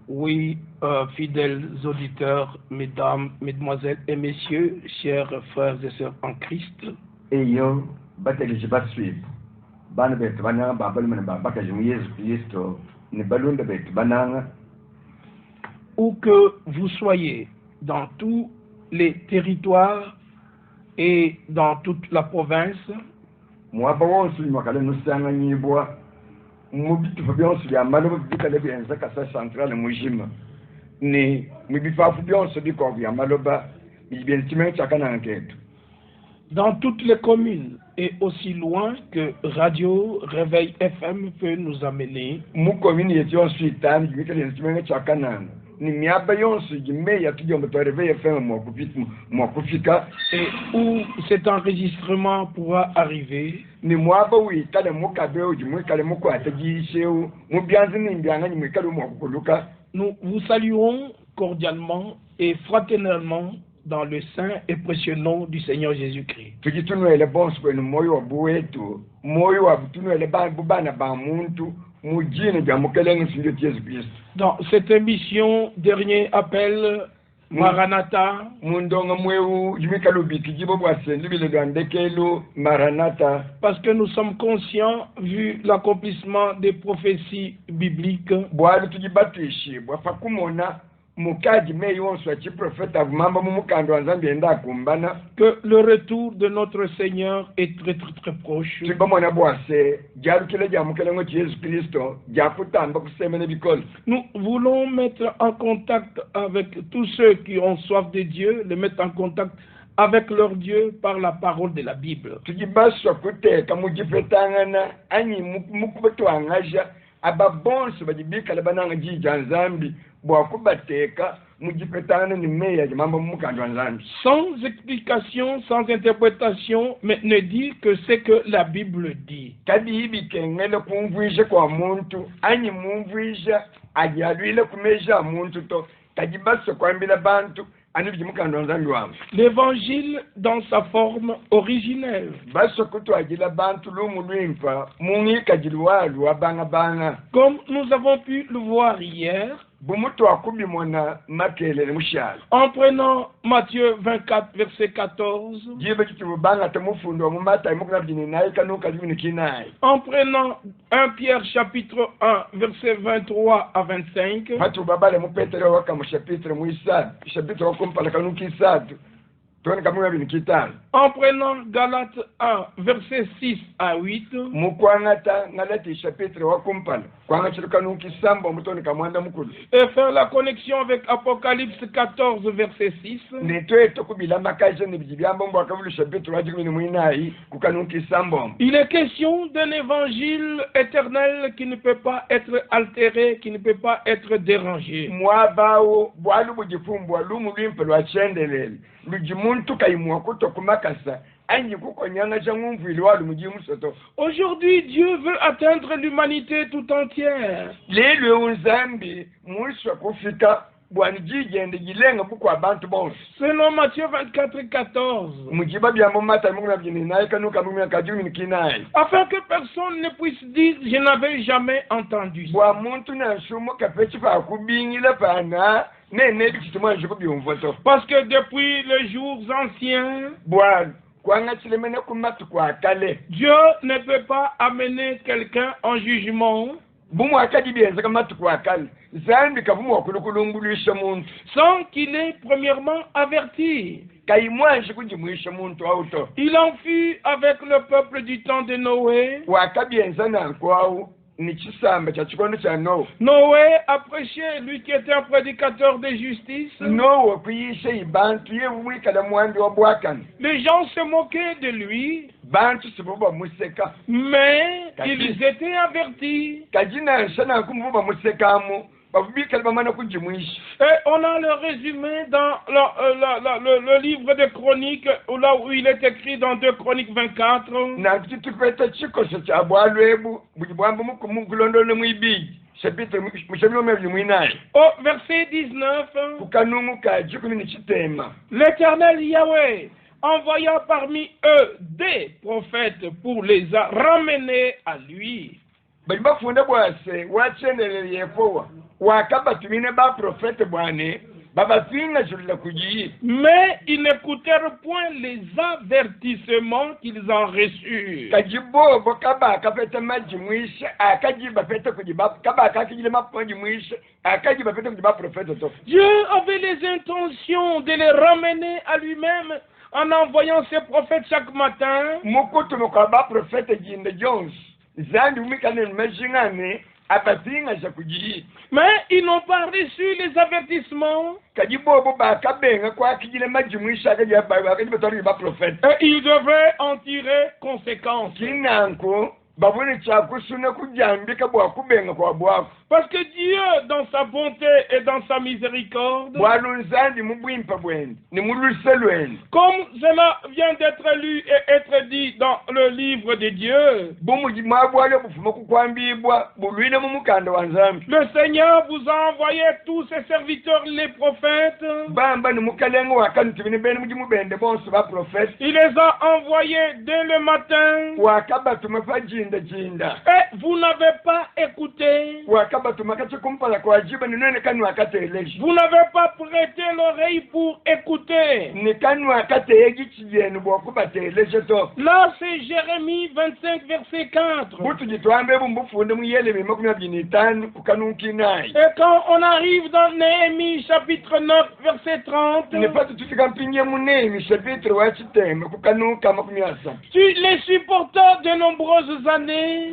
Oui, fidèles auditeurs, mesdames, mesdemoiselles et messieurs, chers frères et sœurs en Christ. Eyo bateleje baswip bana betu bananga babali mana babaka jimu Yesu Kristo ni balunda betu bananga. Où que vous soyez, dans tous les territoires et dans toute la province, Mwaba wonsu mwakale nusanga nyibwa mubitu byonsu bya malo bikale byenza kasa centrale mujima ni mubifafu byonsu biko bya maloba bibyentimwe chakana nketu. dans toutes les communes et aussi loin que Radio Réveil FM peut nous amener, Mu commune yetu yonsu itani bikale ntimwe chakana ni miaba yonsu jimeya tujya mu Réveil FM mwakufika et où cet enregistrement pourra arriver. Ni mwaba wikale mukabeo jimwikale mukwatagishewu mubyanzi nimbyanga nyimwikale mwakukuluka. Nous vous saluons cordialement et fraternellement dans le saint et précieux nom du Seigneur Jésus-Christ. Tujitunwele bonse kwenu moyo wa buwetu moyo wa butunwele bana ba muntu mujine ja mukelengu sinjo Yesu Kristo. Dans cette émission, dernier appel, Maranatha, Mundonga mweu jimwikale bikijibo bwasende bile dandekelo Maranatha, parce que nous sommes conscients, vu l'accomplissement des prophéties bibliques, bwali tujibatishe bwafa kumona mukaji meyi wonsu wa chiprofeta vumamba mumukando wanzambi enda kumbana que le retour de notre Seigneur est très très très proche. tibamona bwase jalukile jamukelengo Yesu Kristo jakutamba kusemene bikolo. Nous voulons mettre en contact avec tous ceux qui ont soif de Dieu, les mettre en contact avec leur Dieu par la parole de la Bible. Tujibaswa kuteka mujipetangana anyi mukubetwangaja ababonso bajibika labananga jija nzambi bwakubateka mujipetangana ni meya jamamba mukandwa nzambi. Sans explication, sans interprétation, mais ne dit que c'est que la Bible dit. Kadi ibikengele kumvuisha kwa muntu anyi mumvuisha ajalwile kumeja muntu to kajibaswa kwambila bantu. L'évangile dans sa forme originelle. Comme nous avons pu le voir hier, en prenant Matthieu 24, verset 14, en prenant 1 Pierre chapitre 1, verset 23 à 25, en prenant Galates 1, verset 6 à 8, et faire la connexion avec Apocalypse 14, verset 6, il est question d'un évangile éternel qui ne peut pas être altéré, qui ne peut pas être dérangé. Aujourd'hui, Dieu veut atteindre l'humanité tout entière. Selon Matthieu 24, 14. Afin que personne ne puisse dire je n'avais jamais entendu ça. Parce que depuis les jours anciens, Dieu ne peut pas amener quelqu'un en jugement sans qu'il ait premièrement averti. Il en fut avec le peuple du temps de Noé. Noé a prêché, lui qui était un prédicateur de justice. Les gens se moquaient de lui, mais ils étaient avertis. Et on a le résumé dans le livre de Chroniques, là où il est écrit dans 2 Chroniques 24. Au verset 19, l'Éternel Yahweh envoya parmi eux des prophètes pour les ramener à lui. wakabatumine ba prophète bwane babafinga jula kuji. Mais ils n'écoutèrent point les avertissements qu'ils ont reçus. Kajibo bokaba kafete maji mwisha akaji bafete kujiba kaba akakijile maponji mwisha akaji bafete kujiba prophète to. Dieu avait les intentions de les ramener à lui-même en envoyant ses prophètes chaque matin. Mukutu mukaba prophète jinde Jones zandi umikane mejingane. Mais ils n'ont pas reçu les avertissements. Et ils devaient en tirer conséquence. Parce que Dieu, dans sa bonté et dans sa miséricorde, comme cela vient d'être lu et être dit dans le livre de Dieu, le Seigneur vous a envoyé tous ses serviteurs, les prophètes. Il les a envoyés dès le matin. Et vous n'avez pas écouté. Vous n'avez pas prêté l'oreille pour écouter. Là, c'est Jérémie 25, verset 4. Et quand on arrive dans Néhémie, chapitre 9, verset 30, tu les supportas de nombreuses années.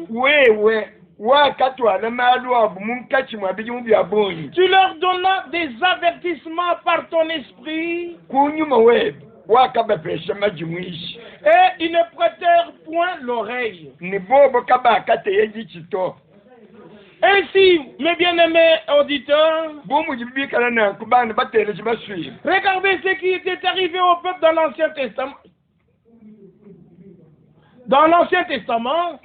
Tu leur donnas des avertissements par ton esprit. Et ils ne prêtèrent point l'oreille. Ainsi, mes bien-aimés auditeurs, regardez ce qui était arrivé au peuple dans l'Ancien Testament. Dans l'Ancien Testament, et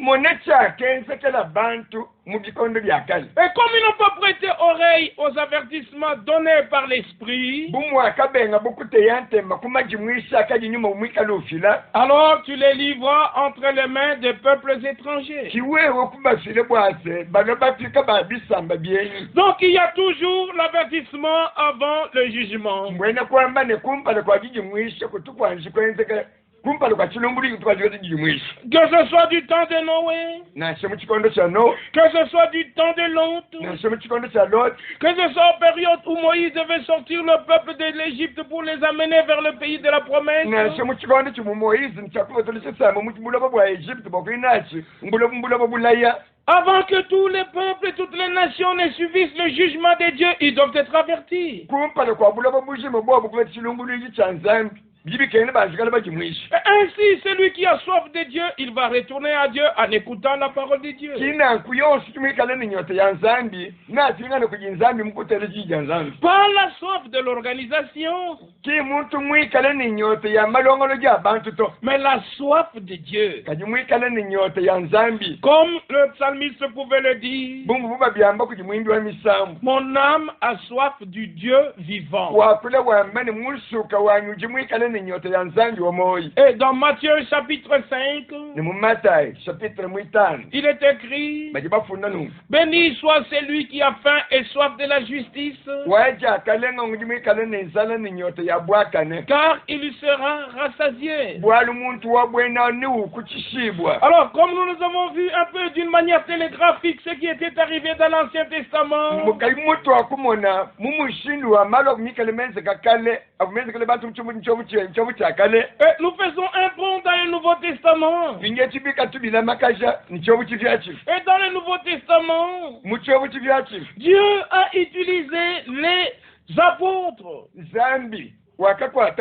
comme ils n'ont pas prêté oreille aux avertissements donnés par l'Esprit, alors tu les livras entre les mains des peuples étrangers. Donc il y a toujours l'avertissement avant le jugement. Que ce soit du temps de Noé, que ce soit du temps de Lot, que ce soit en période où Moïse devait sortir le peuple de l'Égypte pour les amener vers le pays de la promesse. Avant que tous les peuples et toutes les nations ne subissent le jugement de Dieu, ils doivent être avertis. Ainsi, celui qui a soif de Dieu, il va retourner à Dieu en écoutant la parole de Dieu. Pas la soif de l'organisation, mais la soif de Dieu. Comme le psalmiste pouvait le dire, mon âme a soif du Dieu vivant. Et dans Matthieu chapitre 5, il est écrit, béni soit celui qui a faim et soif de la justice, car il sera rassasié. Alors, comme nous avons vu un peu d'une manière télégraphique ce qui était arrivé dans l'Ancien Testament, nous faisons un bond dans le Nouveau Testament. Et dans le Nouveau Testament, Dieu a utilisé les apôtres. Après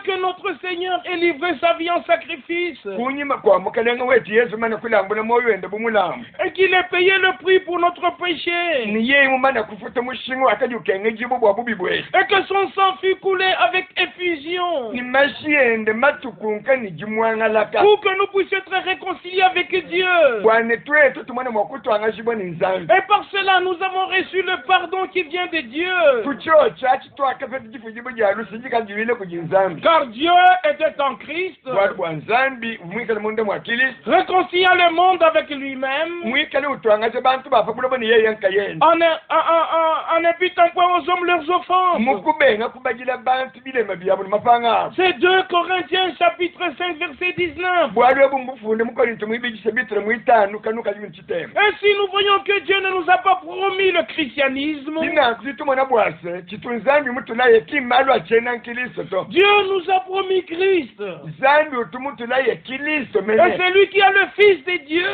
que notre Seigneur ait livré sa vie en sacrifice, et qu'il ait payé le prix pour notre péché, et que son sang fut coulé avec effusion, pour que nous puissions être réconciliés avec Dieu. Et par cela, nous avons reçu le pardon qui vient de Dieu. Car Dieu était en Christ, réconciliant le monde avec lui-même, en imputant point aux hommes leurs offenses. C'est 2 Corinthiens chapitre 5 verset 19. Ainsi nous voyons que Dieu ne nous a pas promis le christianisme. Dieu nous a promis Christ. Et c'est lui qui a le Fils de Dieu.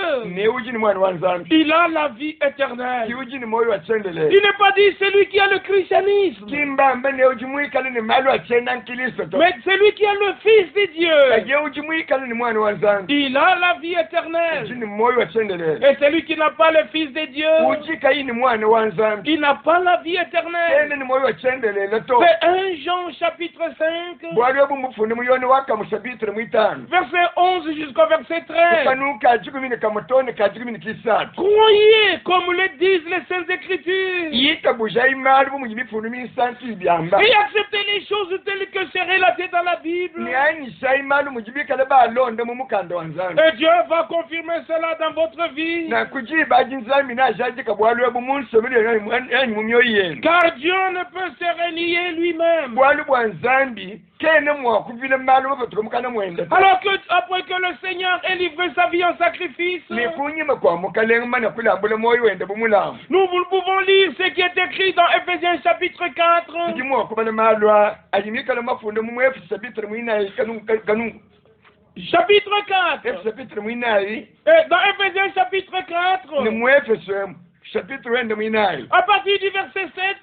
Il a la vie éternelle. Il n'est pas dit c'est lui qui a le christianisme. Mais c'est lui qui a le Fils de Dieu. Il a la vie éternelle. Et celui qui n'a pas le Fils de Dieu, il n'a pas la vie éternelle. C'est 1 Jean chapitre 5, verset 11 jusqu'au verset 13. Croyez comme le disent les Saintes Écritures. Et acceptez les choses telles que c'est relaté dans la Bible. Et Dieu va confirmer cela dans votre vie. Car Dieu ne peut se renier lui-même. Alors que après que le Seigneur ait livré sa vie en sacrifice, nous pouvons lire ce qui est écrit dans Ephésiens chapitre 4. Chapitre 4. Dans Ephésiens chapitre 4. À partir du verset 7,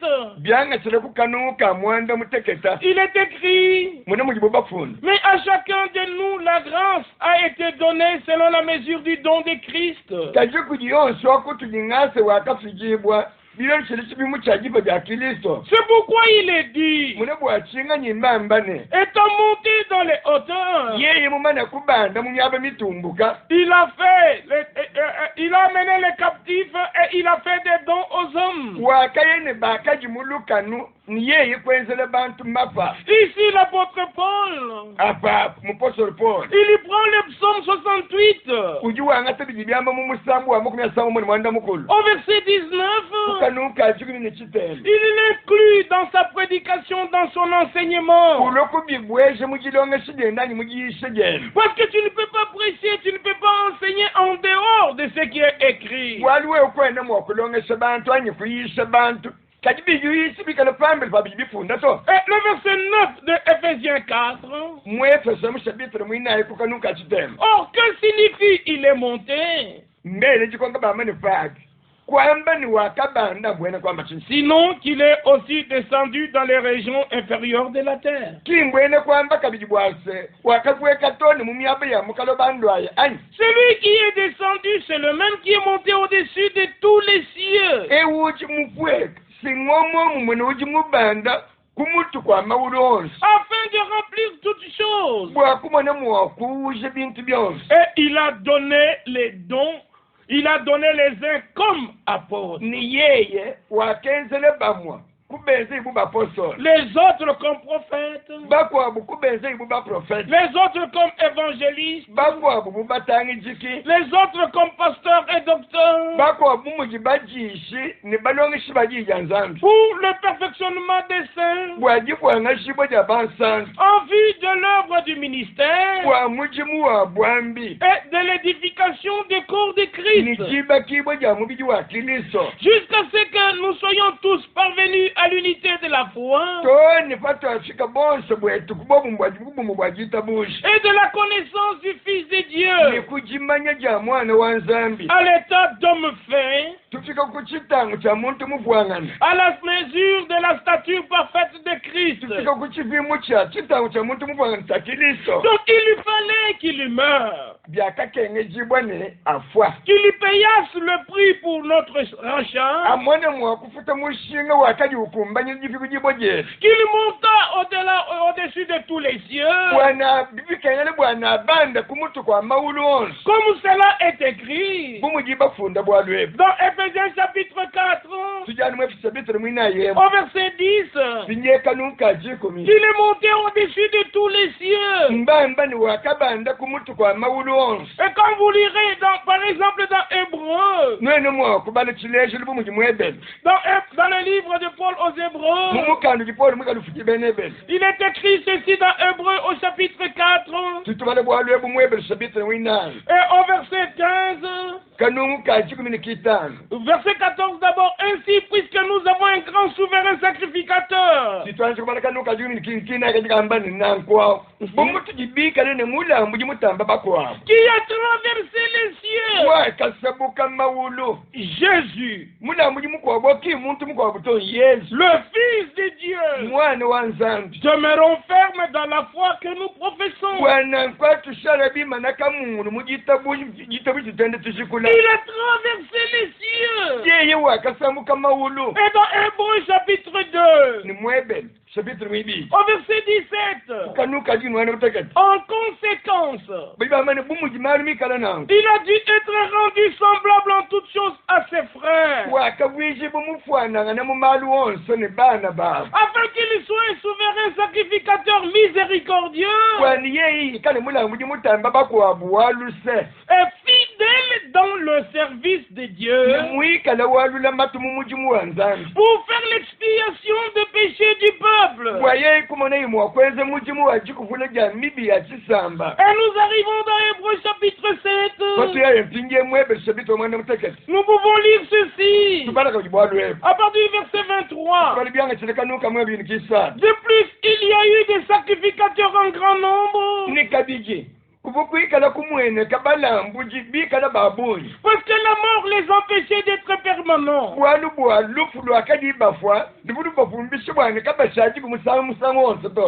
il est écrit: mais à chacun de nous la grâce a été donnée selon la mesure du don de Christ. C'est pourquoi il est dit, étant monté dans les hauteurs, il a amené les captifs et il a fait des dons aux hommes. Ici l'apôtre Paul, il y prend le psaume 68 au verset 19. Il l'inclut dans sa prédication, dans son enseignement. Parce que tu ne peux pas prêcher, tu ne peux pas enseigner en dehors de ce qui est écrit. Et le verset 9 de Ephésiens 4. Or, que signifie il est monté? Sinon qu'il est aussi descendu dans les régions inférieures de la terre. Celui qui est descendu, c'est le même qui est monté au-dessus de tous les cieux, afin de remplir toutes choses. Et il a donné les dons. Il a donné les uns comme apôtres, les autres comme prophètes, les autres comme évangélistes, les autres comme pasteurs et docteurs, pour le perfectionnement des saints, en vue de l'œuvre du ministère et de l'édification du corps de Christ, jusqu'à ce que nous soyons tous parvenus à l'unité de la foi et de la connaissance du Fils de Dieu, à l'état d'homme fait, à la mesure de la stature parfaite de Christ. Donc il lui fallait qu'il meure, qu'il lui payasse le prix pour notre rachat, qu'il monta au-dessus de tous les cieux, comme cela est écrit dans Éphésiens chapitre 4, au verset 10, qu'il est monté au-dessus de tous les cieux. Et quand vous lirez, par exemple, dans Hébreux, dans le livre de Paul aux Hébreux, il est écrit ceci dans Hébreux au chapitre 4, et au verset 15, verset 14 d'abord, ainsi, puisque nous avons un grand souverain sacrificateur, qui a traversé les cieux, Jésus, le Fils de Dieu, demeurons fermes dans la foi que nous professons. Il a traversé les cieux. Et dans Hébreux chapitre 2, au verset 17, en conséquence, il a dû être rendu semblable en toutes choses à ses frères, afin qu'il soit un souverain sacrificateur miséricordieux et fidèle dans le service de Dieu, pour faire l'expiation des péchés du peuple. Et nous arrivons dans Hébreux chapitre 7. Nous pouvons lire ceci à partir du verset 23. De plus, il y a eu des sacrificateurs en grand nombre, parce que la mort les empêchait d'être permanents.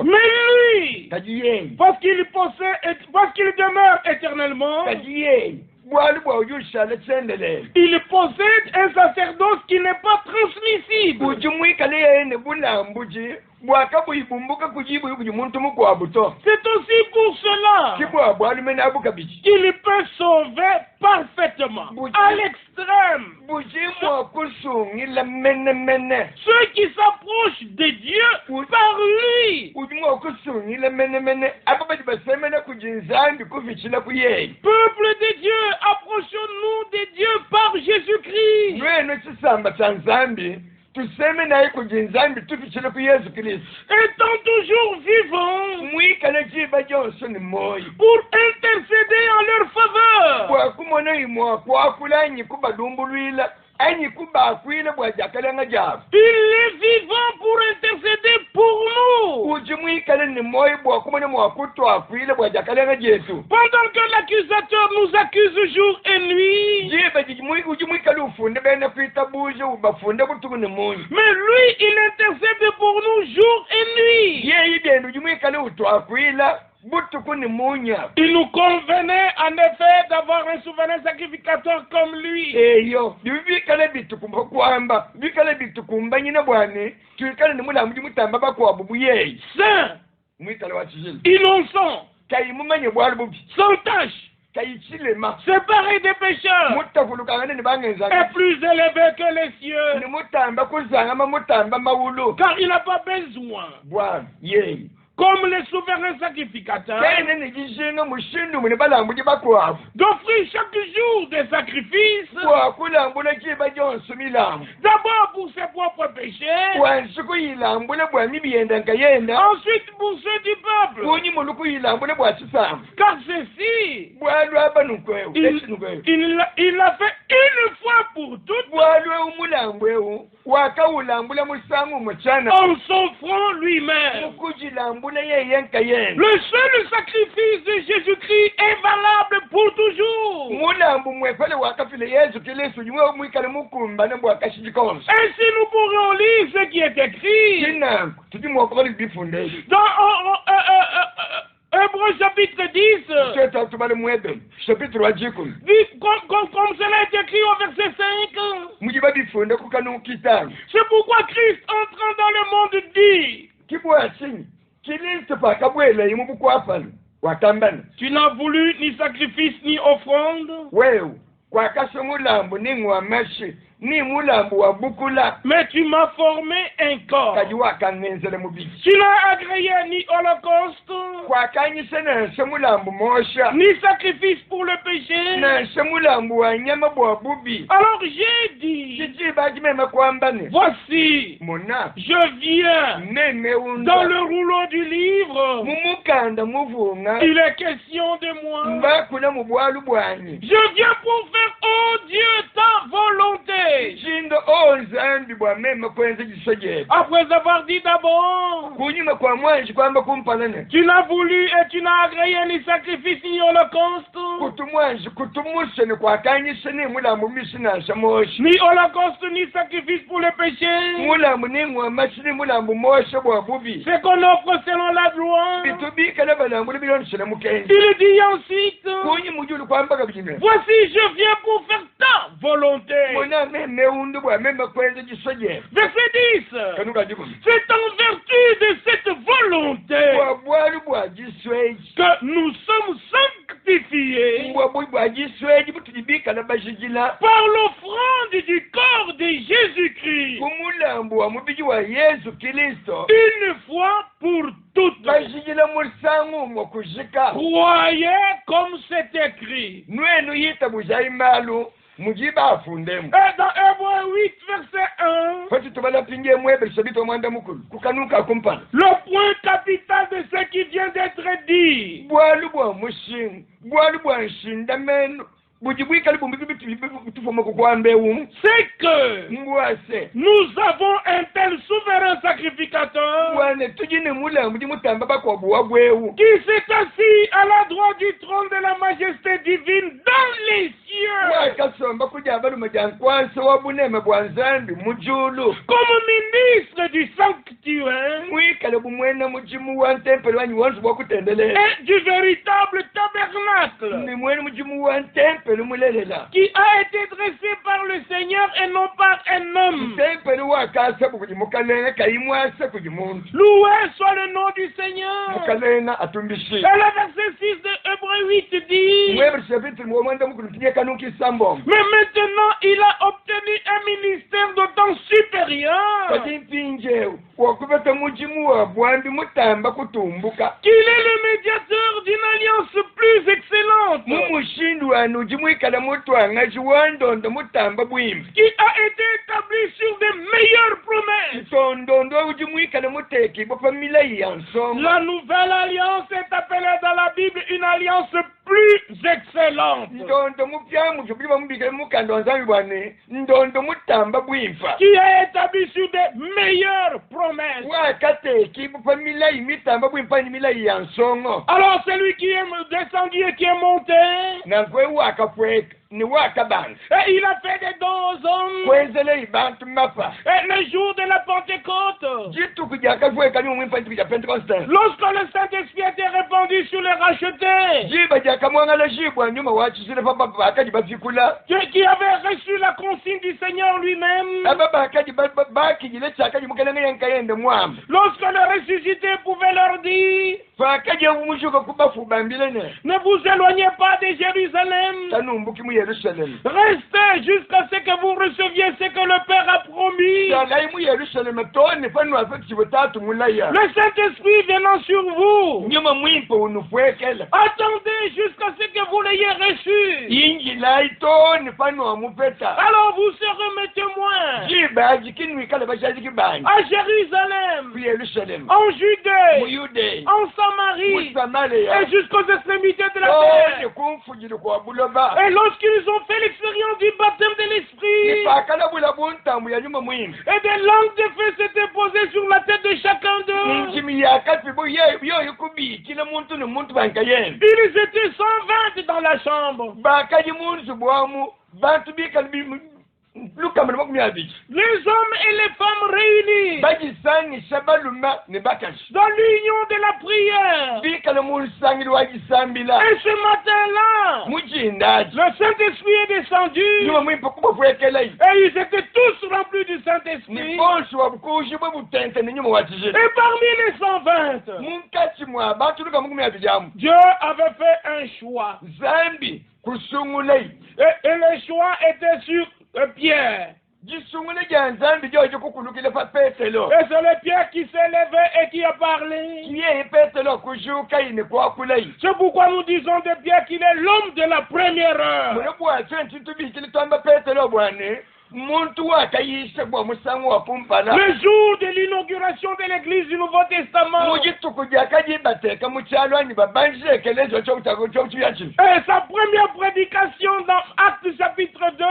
Mais lui, parce qu'il demeure éternellement, il possède un sacerdoce qui n'est pas transmissible. C'est aussi pour cela qu'il peut sauver parfaitement, à l'extrême, ceux qui s'approchent de Dieu par lui. Peuple de Dieu, approchons-nous de Dieu par Jésus-Christ. Étant toujours vivants pour intercéder en leur faveur. Il est vivant pour intercéder pour nous. Pendant que l'accusateur nous accuse jour et nuit, mais lui, il intercède pour nous jour et nuit. Il nous convenait en effet d'avoir un souverain sacrificateur comme lui. Saint, innocent, sans tâche, séparé des pécheurs, est plus élevé que les cieux, car il n'a pas besoin, comme les souverains sacrificateurs, d'offrir chaque jour des sacrifices, d'abord pour ses propres péchés, ensuite pour ceux du peuple, car ceci, il l'a fait une fois pour toutes, en s'offrant lui-même. Le seul sacrifice de Jésus-Christ est valable pour toujours. Ainsi nous pourrons lire ce qui est écrit dans Hébreux chapitre 10, comme cela est écrit au verset 5. C'est pourquoi Christ entrant dans le monde dit, tu n'as voulu ni sacrifice ni offrande, mais tu m'as formé un corps. Tu n'as agréé ni holocauste, ni sacrifice pour le péché. Alors j'ai dit, voici, je viens. Dans le rouleau du livre, il est question de moi. Je viens pour faire, oh Dieu, ta volonté. Après avoir dit d'abord, tu n'as voulu et tu n'as agréé ni sacrifice ni holocauste, ni holocauste ni sacrifice pour le péché, c'est qu'on offre selon la loi. Il dit ensuite, voici je viens pour faire ta volonté. Verset 10. C'est en vertu de cette volonté que nous sommes sanctifiés par l'offrande du corps de Jésus-Christ une fois pour toutes. Croyez comme c'est écrit. Et dans Hébreux 8, verset 1, le point capital de ce qui vient d'être dit, c'est que nous avons un tel souverain sacrificateur qui s'est assis à la droite du trône de la majesté divine dans les cieux, comme ministre du sanctuaire et du véritable tabernacle qui a été dressé par le Seigneur et non par un homme. Loué soit le nom du Seigneur. Et le verset 6 de Hébreux 8 dit, mais maintenant il a obtenu un ministère d'autant supérieur qu'il est le médiateur d'une alliance plus excellente, qui a été établi sur de meilleures promesses. La nouvelle alliance est appelée dans la Bible une alliance plus excellente, qui est établie sur de meilleures promesses. Alors celui qui est descendu et qui est monté, et il a fait des dons aux hommes. Et le jour de la Pentecôte, lorsque le Saint-Esprit a été répandu sur les rachetés, qui avaient reçu la consigne du Seigneur lui-même, lorsque le ressuscité pouvait leur dire, ne vous éloignez pas de Jérusalem, restez jusqu'à ce que vous receviez ce que le Père a promis. Le Saint-Esprit venant sur vous, attendez jusqu'à ce que vous l'ayez reçu. Alors vous serez témoins à Jérusalem, en Judée, en Samarie et jusqu'aux extrémités de la terre. Et lorsqu'ils ont fait l'expérience du baptême de l'Esprit, et des langues de feu s'étaient posées sur la tête de chacun d'eux, ils étaient 120 dans la chambre. hommes et les femmes réunis dans l'union de la prière. Et ce matin-là, le Saint-Esprit est descendu et ils étaient tous remplis du Saint-Esprit. Et parmi les 120, Dieu avait fait un choix. Et le choix était sur Pierre. Et c'est le Pierre qui s'est levé et qui a parlé. C'est pourquoi nous disons de Pierre qu'il est l'homme de la première heure. Le jour de l'inauguration de l'église du Nouveau Testament. Et sa première prédication dans Actes chapitre 2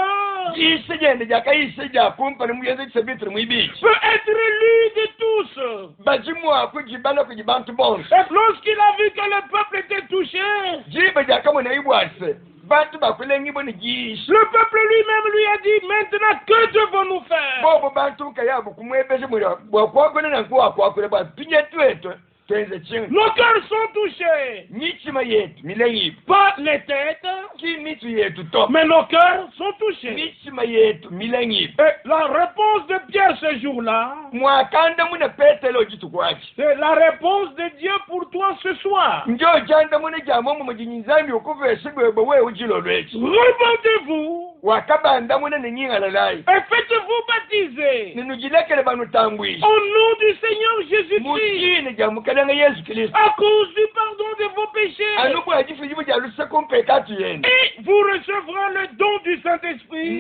peut être lue de tous. Et lorsqu'il a vu que le peuple était touché, le peuple lui-même lui a dit, maintenant que devons-nous faire? Nos cœurs sont touchés. Pas les têtes, mais nos cœurs sont touchés. Et la réponse de Pierre ce jour-là, c'est la réponse de Dieu pour toi ce soir. Repentez-vous et faites-vous baptiser au nom du Seigneur Jésus-Christ à cause du pardon de vos péchés. Et vous recevrez le don du Saint-Esprit.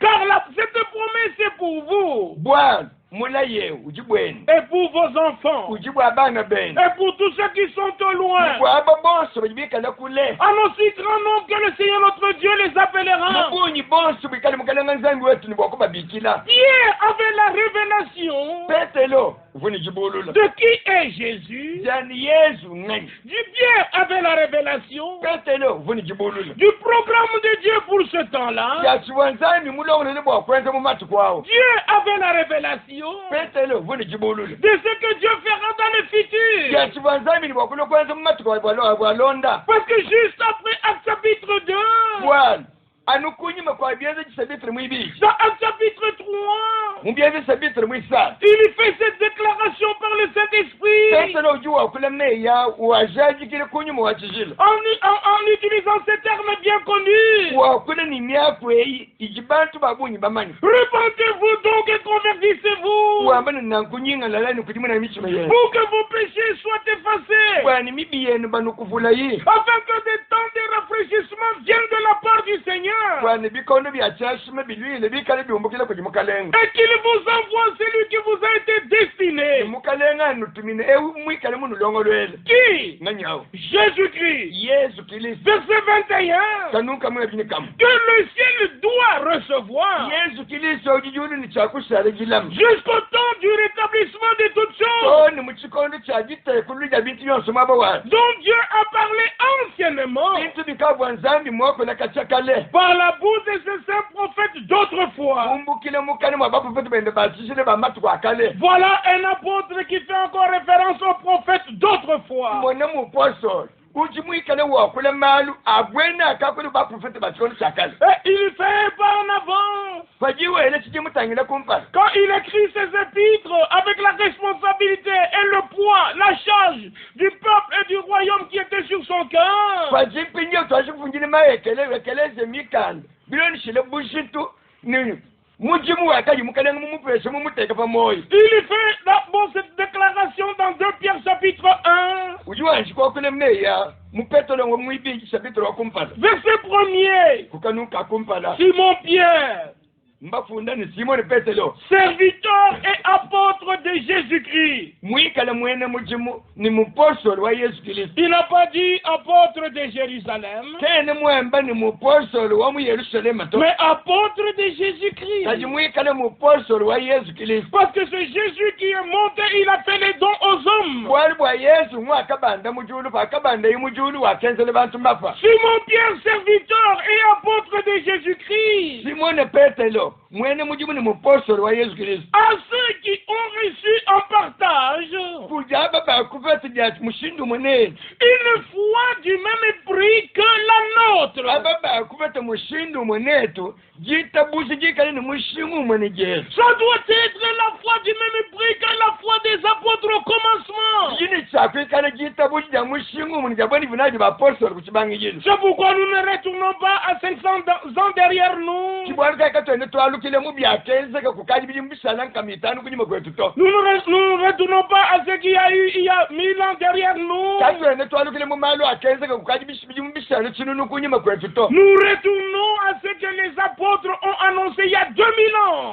Car cette promesse est pour vous. Et pour vos enfants. Et pour tous ceux qui sont au loin. En aussi grand nombre que le Seigneur notre Dieu les appellera. Pierre avait la révélation de qui est Jésus. Pierre avait la révélation du programme de Dieu pour ce temps-là. Dieu avait la révélation de ce que Dieu fera dans le futur. Parce que juste après Acte chapitre 2, dans Acte chapitre 3, il fait cette déclaration par le Saint-Esprit en utilisant ces termes bien connus. Repentez-vous donc et convertissez-vous pour que vos péchés soient effacés, afin que des temps de rafraîchissement viennent de la part du Seigneur. Et qu'il vous envoie celui qui vous a été destiné. Qui? Jésus-Christ. Verset 21. Que le ciel doit recevoir jusqu'au temps du rétablissement de toutes choses dont Dieu a parlé anciennement par la bouche de ces saints prophètes d'autrefois. Voilà un apôtre qui fait encore référence aux prophètes d'autrefois. Et il fait pas en avance. Quand il écrit ses épîtres avec la responsabilité et le poids, la charge du peuple et du royaume qui était sur son cœur. Il fait d'abord cette déclaration dans 2 Pierre chapitre 1. Verset 1er. Simon Pierre, serviteur et apôtre de Jésus-Christ. Il n'a pas dit apôtre de Jérusalem, mais apôtre de Jésus-Christ. Parce que c'est Jésus qui est monté, il a fait les dons aux hommes. Simon Pierre, serviteur et apôtre de Jésus-Christ. Simone Petelo, mwene mujimu ni mpostoli wa Yesu Kristo. À ceux qui ont reçu en partage Kujaba ba kufete dia mushindu mwenene. une foi du même prix que la nôtre. Ababa kufete mushindu mwenetu, jitabushi jikali ni mushimu mweneje. Ça doit être la foi du même prix que la foi des apôtres au commencement. Yini chakwe kana jitabushi dia mushimu mweneje bani vinaji ba apostoli kuchibangi jino. C'est pourquoi nous ne retournons pas à 500 ans derrière nous. Kibwalika katwene twalukile mu byakenze kukaji bili mbisana nkamitanu kunyima kwetu to. Nous ne retournons pas à ce qu'il y a eu il y a 1000 ans derrière nous. Katwene twalukile mu malo akenze kukaji bili mbisana chinunu kunyima kwetu to. Nous retournons à ce que les apôtres ont annoncé il y a 2000 ans.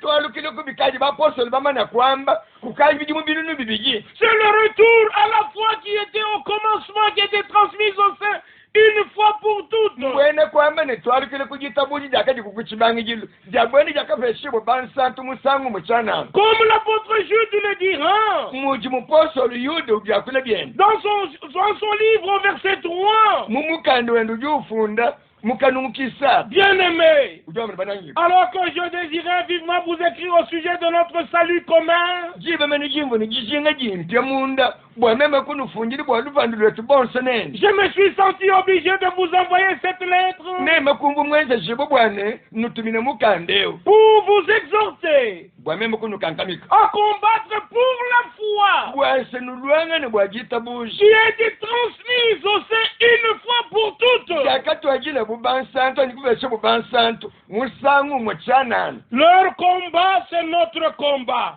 Twalukile kubikaji ba apostoli bamana kwamba kukaji bili mbinunu bibiji. C'est le retour à la foi qui était au commencement, qui était transmise au sein une fois pour toutes. Mwene kwamba ne twalukile kujitabuji jakati kukuchibangi jilo. Jabweni jakafeshibo bansantu musangu mchana. Comme l'apôtre Jude le dira. Muji mpostoli Yuda ujakule bien. Dans son livre au verset 3. Mumukando wendo jufunda. Bien-aimé, alors que je désirais vivement vous écrire au sujet de notre salut commun, je me suis senti obligé de vous envoyer cette lettre pour vous exhorter à combattre pour la foi qui a été transmise au sein une fois pour toutes. Leur combat, c'est notre combat.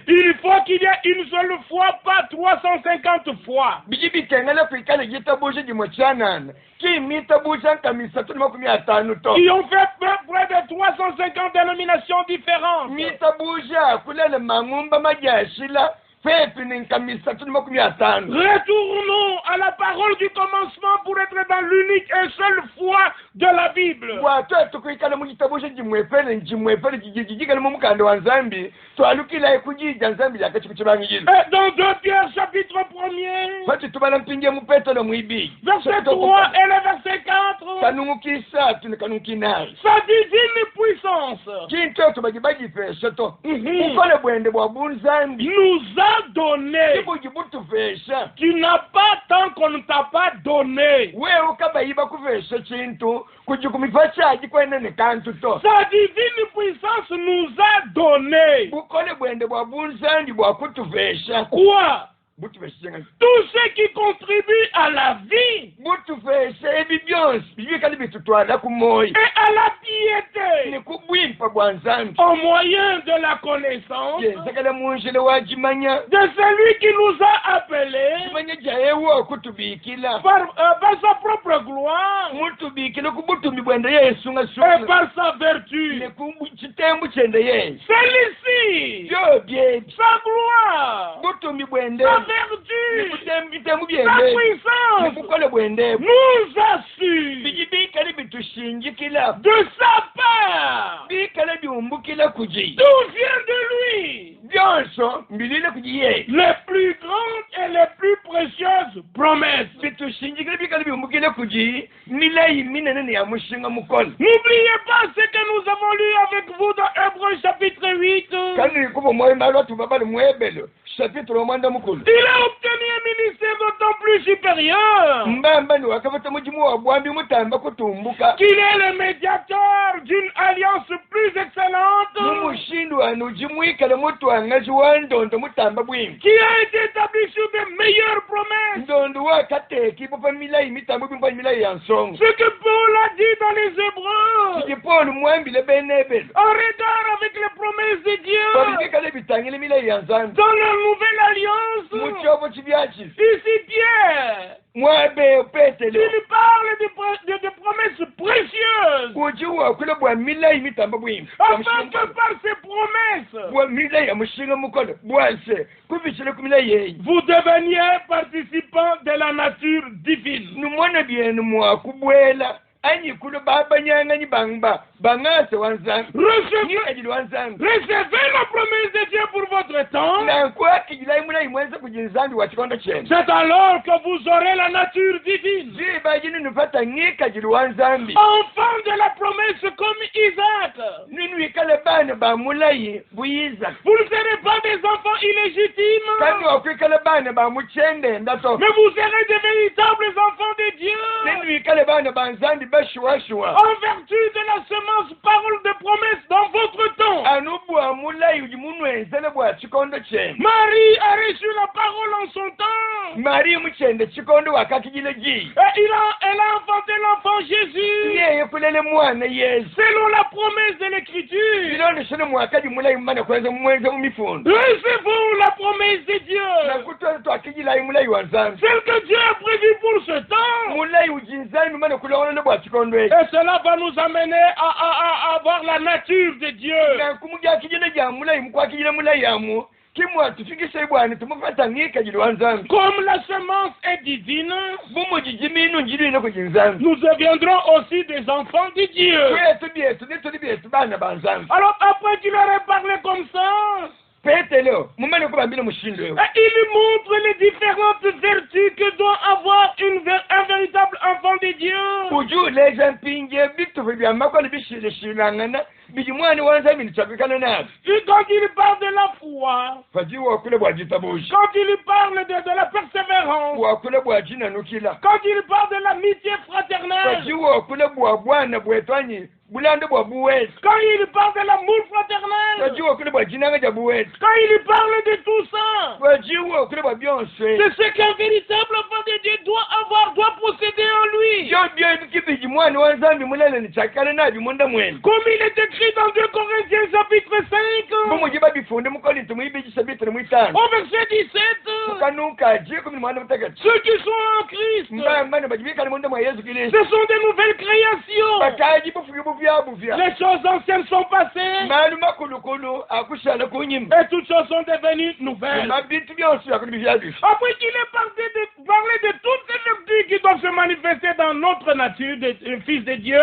Il faut qu'il y ait une seule fois, pas 350 fois. Qui ont fait près de 350 dénominations différentes. Retournons à la parole du commencement pour être dans l'unique et seule foi de la Bible. Et dans 2 Pierre chapitre 1er, verset 3 et le verset 4, sa divine puissance nous a donné. Tu n'as pas tant qu'on ne t'a pas donné. Sa divine puissance nous a donné. Quoi? Tout ce qui contribue à la vie et à la piété au moyen de la connaissance de celui qui nous a appelés par sa propre gloire et par sa vertu. Celui-ci, sa gloire, sa vertu, sa puissance nous assure de sa part. Tout vient de lui. Les plus grandes et les plus précieuses promesses. N'oubliez pas ce que nous avons lu avec vous dans Hébreux chapitre 8. Il a obtenu un ministère d'autant plus supérieur qu'il est le médiateur d'une alliance plus excellente qui a été établie sur de meilleures promesses. Ce que Paul a dit dans les Hébreux en regard avec les promesses de Dieu dans la nouvelle alliance. Ici Pierre, il parle de promesses précieuses afin que par ces promesses vous deveniez participants de la nature divine. bangase wanzambi recevez la promesse de Dieu pour votre temps. C'est alors que vous aurez la nature divine. Enfant de la promesse comme Isaac. Vous ne serez pas des enfants illégitimes, mais vous serez des véritables enfants de Dieu. En vertu de la semence parole de promesse dans votre temps. Marie a reçu la parole en son temps. Et elle a enfanté l'enfant Jésus. Selon la promesse de l'Écriture. Recevons la promesse de Dieu. Celle que Dieu a prévue pour ce temps. Et cela va nous amener à avoir la nature de Dieu. Comme la semence est divine, nous deviendrons aussi des enfants de Dieu. Alors après qu'il aurait parlé comme ça, il montre les différentes vertus que doit avoir un véritable enfant de Dieu. Et quand il parle de la foi, quand il parle de la persévérance, quand il parle de l'amitié fraternelle, quand il parle de l'amour fraternel, quand il parle de tout ça, c'est ce qu'un véritable enfant de Dieu doit avoir, doit posséder en lui. Comme il est écrit dans 2 Corinthiens chapitre 5, au verset 17, ceux qui sont en Christ, ce sont des nouvelles créations. Les choses anciennes sont passées et toutes choses sont devenues nouvelles. Après qu'il ait parlé de toutes ces vertus qui doivent se manifester dans notre nature de fils de Dieu,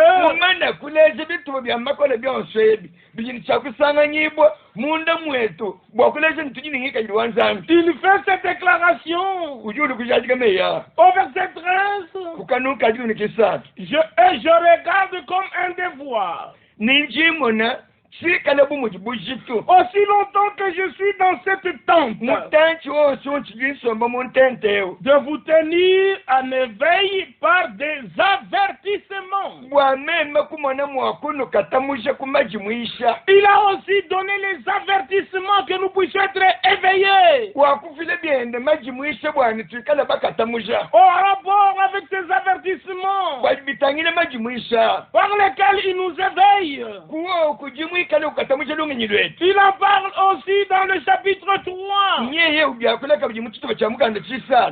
il fait cette déclaration au verset 13. Je regarde comme un devoir, aussi longtemps que je suis dans cette tente, de vous tenir en éveil par des avertissements. Il a aussi donné les avertissements que nous puissions être éveillés. Au rapport avec ces avertissements par lesquels il nous éveille. Il en parle aussi dans le chapitre 3.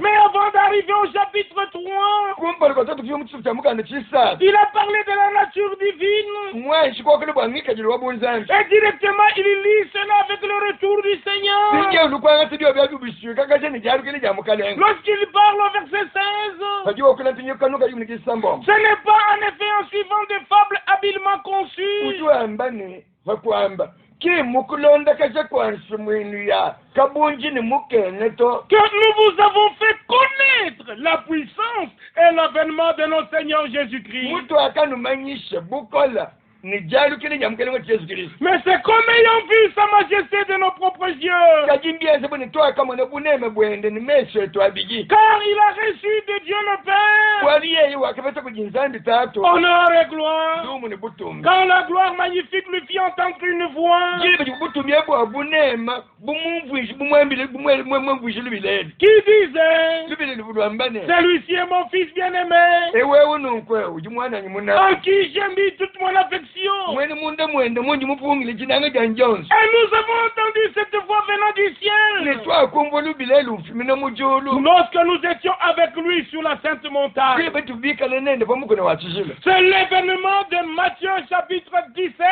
Mais avant d'arriver au chapitre 3, il a parlé de la nature divine. Et directement, il lit cela avec le retour du Seigneur. Lorsqu'il parle au verset 16, ce n'est pas en effet en suivant des fables habilement conçues que nous vous avons fait connaître la puissance et l'avènement de notre Seigneur Jésus-Christ. Mais c'est comme ayant vu sa majesté de nos propres yeux. Car il a reçu de Dieu le Père honneur et gloire. Quand la gloire magnifique lui fit entendre une voix qui disait: celui-ci est mon fils bien-aimé, en qui j'ai mis toute mon affection. Et nous avons entendu cette voix venant du ciel lorsque nous étions avec lui sur la sainte montagne. C'est l'événement de Matthieu chapitre 17.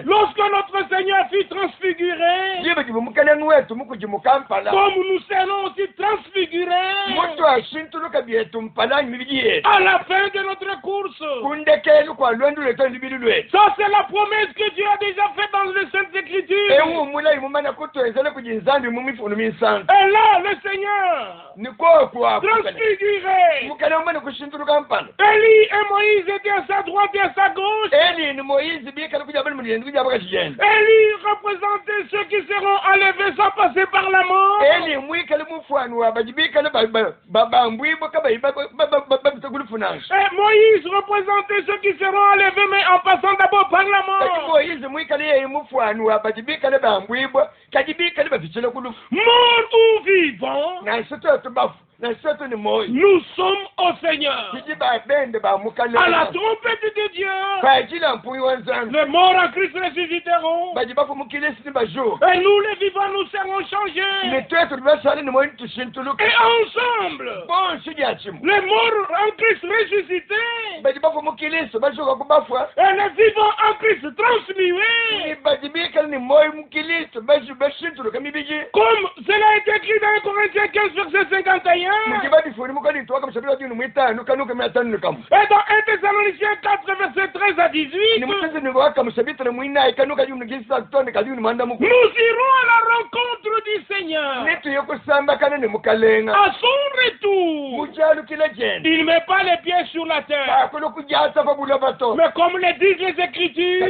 Lorsque notre Seigneur fut transfiguré, comme nous serons aussi transfigurés à la fin fin de notre course. Ça, c'est la promesse que Dieu a déjà faite dans les Saintes Écritures. Et là, le Seigneur transfiguré. Élie et Moïse étaient à sa droite et à sa gauche. Élie représentait ceux qui seront enlevés sans passer par la mort. Et Moïse représentait ceux qui seront enlevés mais en passant d'abord par la mort. Mort ou vivant, nous sommes au Seigneur. À la trompette de Dieu, les morts en Christ ressusciteront. Et nous, les vivants, nous serons changés. Et ensemble, les morts en Christ ressuscités, et les vivants en Christ transmués. Comme cela est écrit dans 1 Corinthiens 15, verset 51. Et dans 1 Thessaloniciens 4, verset 13 à 18, nous irons à la rencontre du Seigneur. À son retour, il ne met pas les pieds sur la terre. Mais comme le disent les Écritures,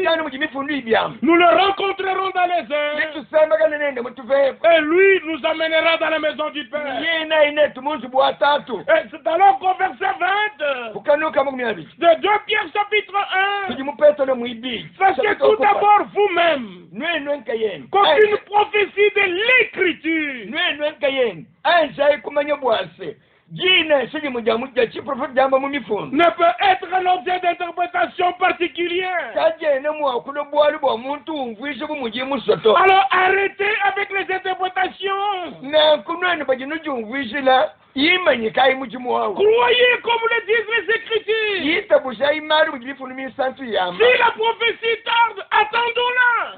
nous le rencontrerons dans les airs. Et lui nous amènera dans la maison du Père. Et c'est alors qu'au verset 20 de 2 Pierre chapitre 1, sachez tout d'abord vous-même qu'aucune prophétie de l'Écriture ne peut être l'objet d'interprétation particulière. Alors arrêtez avec les interprétations. Croyez comme le disent les Écritures. Si la prophétie tarde, attendons-la.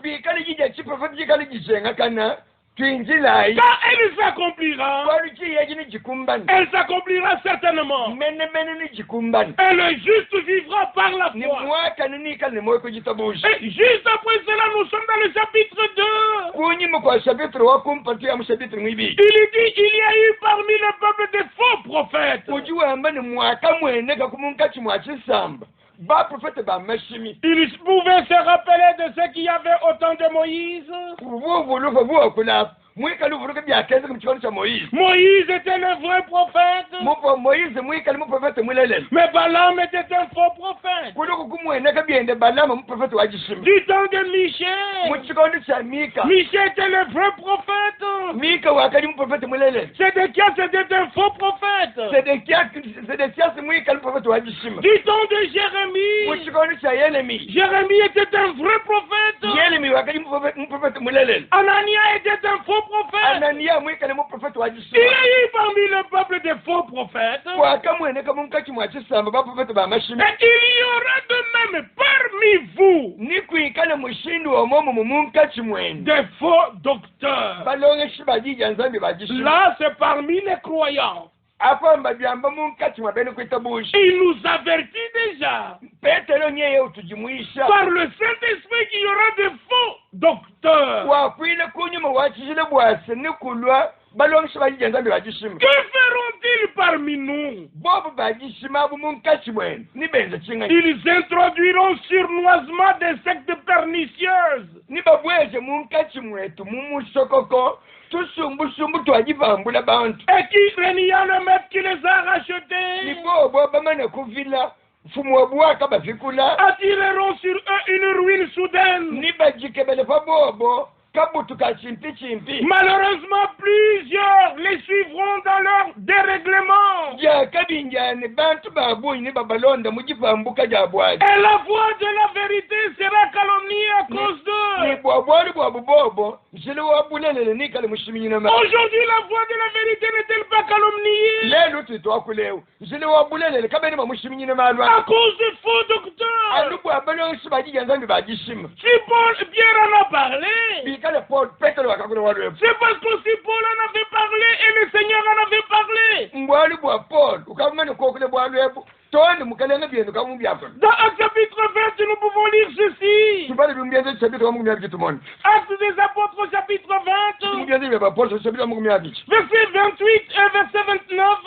Quand elle s'accomplira, elle s'accomplira certainement. Et le juste vivra par la foi. Et juste après cela, nous sommes dans le chapitre 2. Il dit, il y a eu parmi le peuple des faux prophètes. Ils pouvaient se rappeler de ce qu'il y avait au temps de Moïse. Moïse était le vrai prophète. Mais Balaam était un faux prophète. Du temps de Michée, Michée était le vrai prophète. Sédéchias était un faux prophète. Du temps de Jérémie, Jérémie était un vrai prophète. Anania était un faux prophète. Il y a eu parmi le peuple des faux prophètes. Et il y aura de même parmi vous des faux docteurs. Là, c'est parmi les croyants. Il nous avertit déjà par le Saint-Esprit qu'il y aura des faux docteurs. Que feront-ils parmi nous? Ils introduiront surnoisement des sectes pernicieuses. Et qui régnant le maître qui les a rachetés, attireront sur eux une ruine soudaine. Malheureusement, plusieurs les suivront dans leur dérèglement. Et la voix de la vérité sera calomniée à cause d'eux. Aujourd'hui, la voix de la vérité n'est-elle pas calomniée? À cause des faux docteurs. Si Pierre en a parlé, c'est parce que si Paul en avait parlé et le Seigneur en avait parlé. Actes chapitre 20, nous pouvons lire ceci. Actes des apôtres chapitre 20. Verset 28 et verset 29.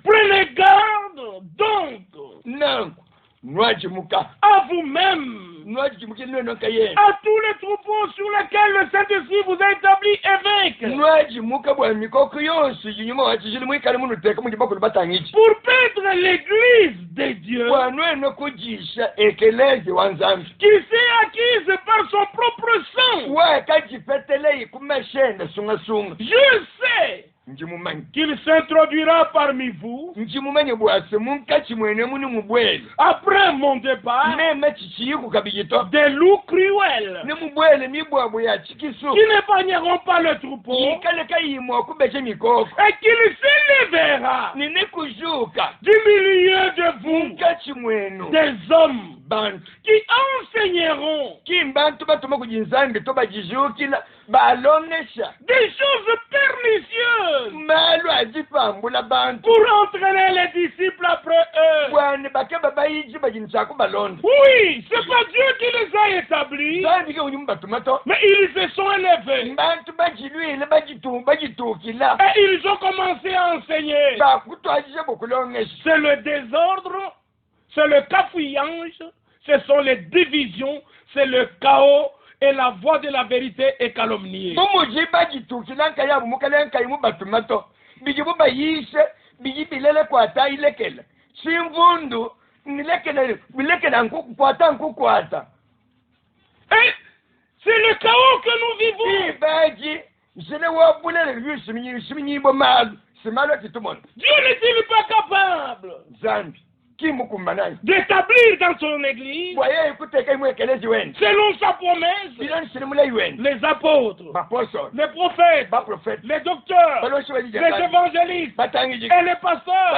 Prenez garde donc à vous-même, à tous les troupeaux sur lesquels le Saint-Esprit vous a établi évêque, pour paître l'église de Dieu, qui s'est acquise par son propre sang. Je sais qu'il s'introduira parmi vous après mon départ des loups cruels qui n'épargneront pas le troupeau et qu'il s'élèvera du milieu de vous des hommes qui enseigneront des choses pernicieuses pour entraîner les disciples après eux. Oui, c'est pas Dieu qui les a établis, mais ils se sont élevés et ils ont commencé à enseigner. C'est le désordre, c'est le cafouillage, ce sont les divisions, c'est le chaos, et la voix de la vérité est calomniée. Et c'est le chaos que nous vivons. Dieu n'est-il pas capable d'établir dans son église, selon sa promesse, les apôtres, les prophètes, les docteurs, les évangélistes et les pasteurs,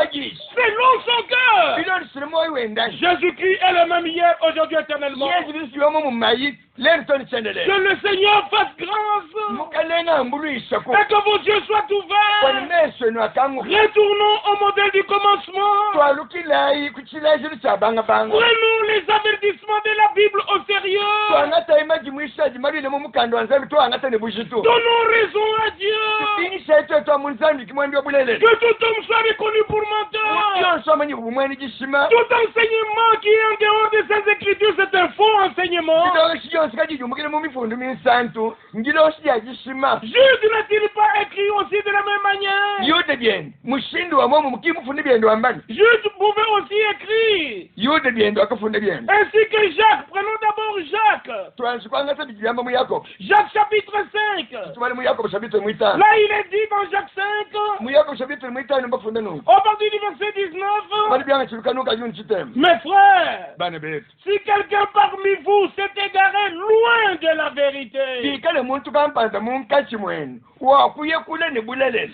selon son cœur. Jésus-Christ est le même hier, aujourd'hui, éternellement. Que le Seigneur fasse grâce et que vos yeux soient ouverts. Retournons au modèle du commencement. Prenons les avertissements de la Bible au sérieux. Donnons raison à Dieu. Que tout homme soit reconnu pour menteur. Tout enseignement qui est en dehors de ces écritures, c'est un faux enseignement. Jude n'a-t-il pas écrit aussi de la même manière? Jude pouvait aussi écrire. Ainsi que Jacques. Prenons d'abord Jacques. Jacques chapitre 5. Là il est dit dans Jacques 5, au partir du verset 19, mes frères, si quelqu'un parmi vous s'est égaré loin de la vérité,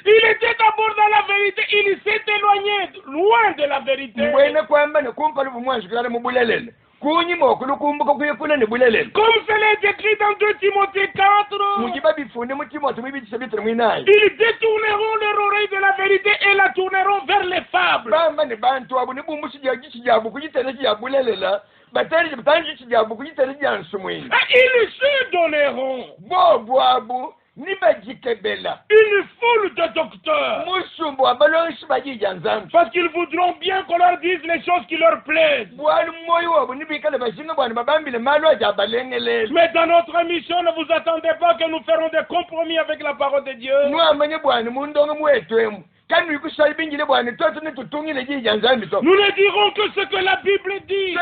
il était d'abord dans la vérité, il s'est éloigné loin de la vérité. Comme cela est écrit dans 2 Timothée 4, ils détourneront leur oreille de la vérité et la tourneront vers les fables. Et ils se donneront une foule de docteurs, parce qu'ils voudront bien qu'on leur dise les choses qui leur plaisent. Mais dans notre mission, ne vous attendez pas que nous ferons des compromis avec la parole de Dieu. Nous ne dirons que ce que la Bible dit.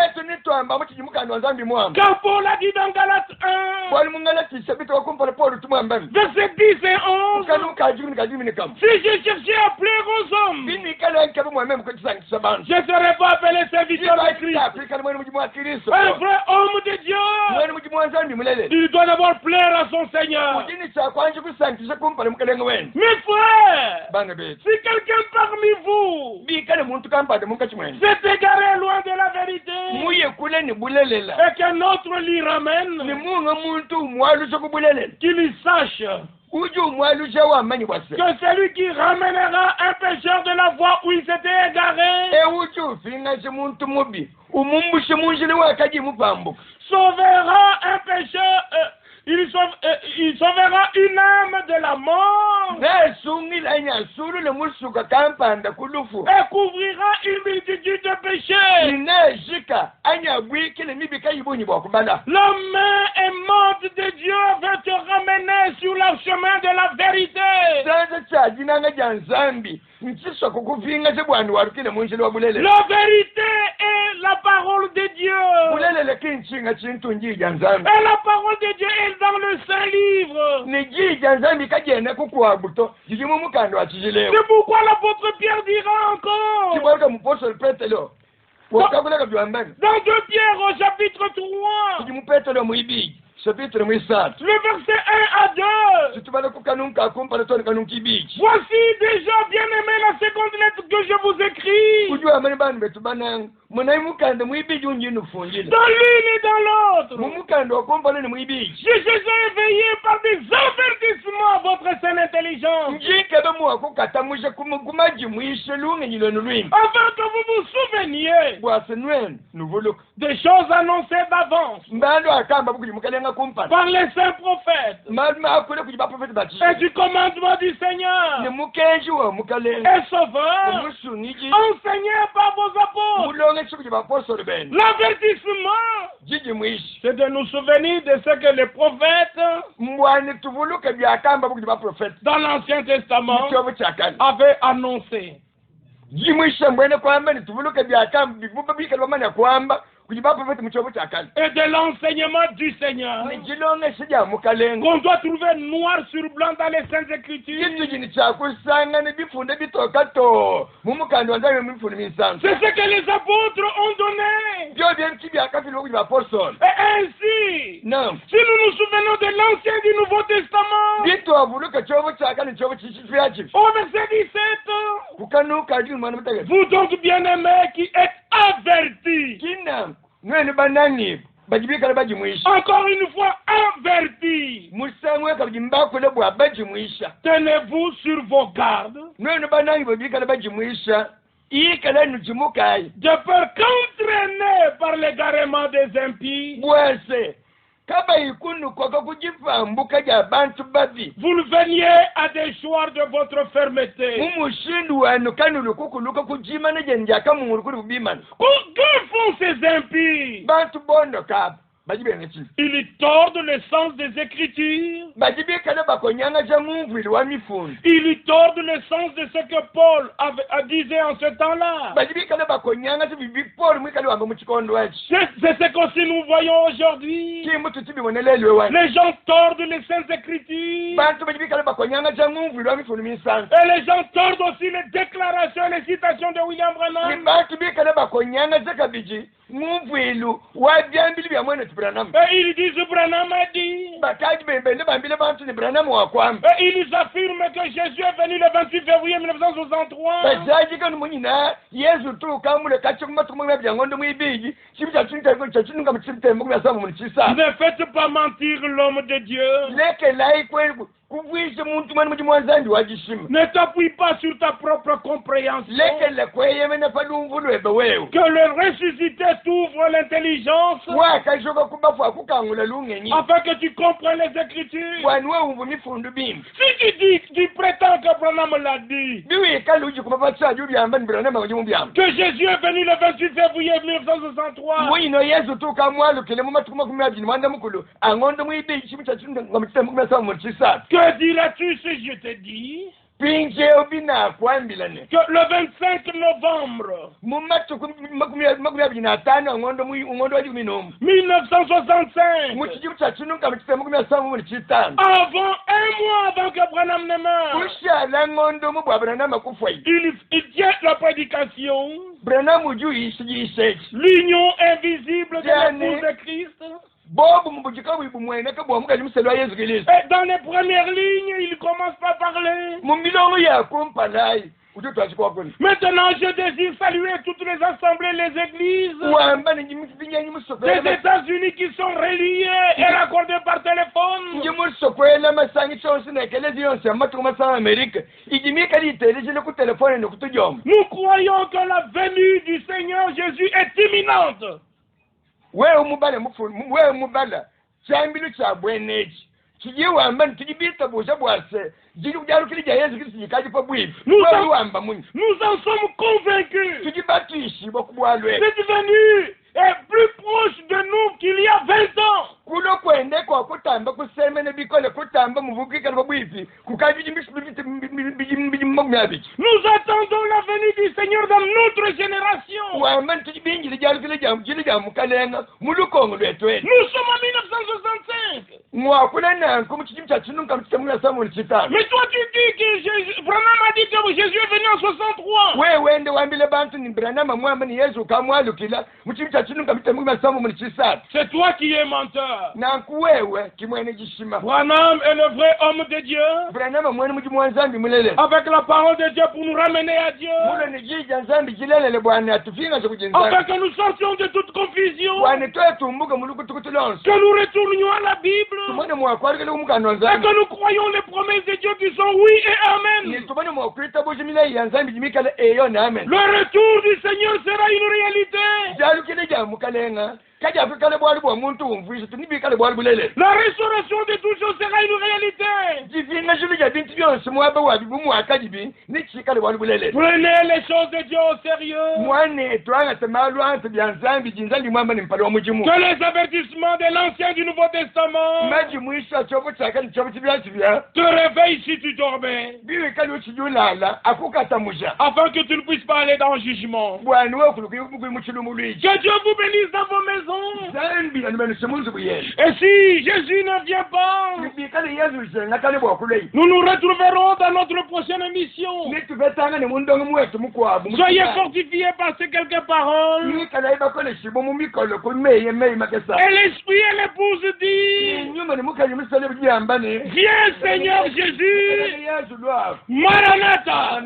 Car Paul a dit dans Galates 1, verset 10 et 11, si j'ai cherché à plaire aux hommes, je ne serai pas appelé serviteur de Christ. Un vrai homme de Dieu, il doit d'abord plaire à son Seigneur. Mes frères, si quelqu'un parmi vous s'est égaré loin de la vérité et qu'un autre l'y ramène, qu'il sache Que celui qui ramènera un pécheur de la voie où il s'était égaré sauvera un pécheur, il sauvera une âme de la mort et couvrira une multitude de péchés. La main aimante de Dieu veut te ramener sur le chemin de la vérité. La vérité est la parole de Dieu. Et la parole de Dieu est dans le Saint Livre. C'est pourquoi l'apôtre Pierre dira encore. Dans 2 Pierre au chapitre 3. Le verset 1 à 2. Voici déjà, bien aimé, la seconde lettre que je vous écris. Dans l'une et dans l'autre. Je suis éveillé par des avertissements à votre saine intelligence. Afin que vous vous souveniez des choses annoncées d'avance par les saints prophètes et du commandement du Seigneur et Sauveur enseigné par vos apôtres. L'avertissement, c'est de nous souvenir de ce que les prophètes dans l'Ancien Testament avaient annoncé. Et de l'enseignement du Seigneur qu'on doit trouver noir sur blanc dans les Saintes Écritures. C'est ce que les apôtres ont donné. Et ainsi, si nous nous souvenons de l'Ancien et du Nouveau Testament, au verset 17, vous donc bien-aimés qui êtes avertis, encore une fois avertis, tenez-vous sur vos gardes, de peur qu'entraînés par l'égarement des impies, vous veniez à déchoir de votre fermeté. Que font ces impies? Ils tordent le sens des Écritures. Ils tordent le sens de ce que Paul disait en ce temps-là. C'est ce qu'aussi nous voyons aujourd'hui. Les gens tordent les Saintes Écritures. Et les gens tordent aussi les déclarations et les citations de William Branham. Et ils disent Branham a dit. Et ils affirment que Jésus est venu le 28 février 1963. Ne faites pas mentir l'homme de Dieu. Ne t'appuie pas sur ta propre compréhension. Que le ressuscité t'ouvre l'intelligence afin que tu comprennes les Écritures. Si tu prétends que Branham l'a dit, que Jésus est venu le 28 février 1963, que diras-tu si je te dis que le 25 novembre 1965, avant un mois avant que Branham ne meure, il tient la prédication, l'union invisible de l'épouse de Christ. Et dans les premières lignes, il commence par parler Maintenant, je désire saluer toutes les assemblées, les églises des États-Unis qui sont reliées et raccordées par téléphone. Nous croyons que la venue du Seigneur Jésus est imminente. Nous en sommes convaincus. Cette venue est plus proche de nous qu'il y a 20 ans. Nous attendons la venue du Seigneur dans notre génération. Nous sommes en 1965. Mais toi tu dis que Branham a dit que Jésus est venu en 63. C'est toi qui es menteur. Branham est le vrai homme de Dieu. Avec la parole de Dieu pour nous ramener à Dieu. Afin que nous sortions de toute confusion. Que nous retournions à la Bible. Et que nous croyons les promesses de Dieu qui sont oui et amen. Le retour du Seigneur sera une réalité. La restauration de toutes choses sera une réalité. Prenez les choses de Dieu au sérieux. Que les avertissements de l'Ancien et du Nouveau Testament te réveillent si tu dormais, afin que tu ne puisses pas aller dans le jugement. Que Dieu vous bénisse dans vos maisons. Et si Jésus ne vient pas, nous nous retrouverons dans notre prochaine émission. Soyez fortifiés par ces quelques paroles. Et l'esprit et l'épouse disent: viens Seigneur Jésus. Maranatha.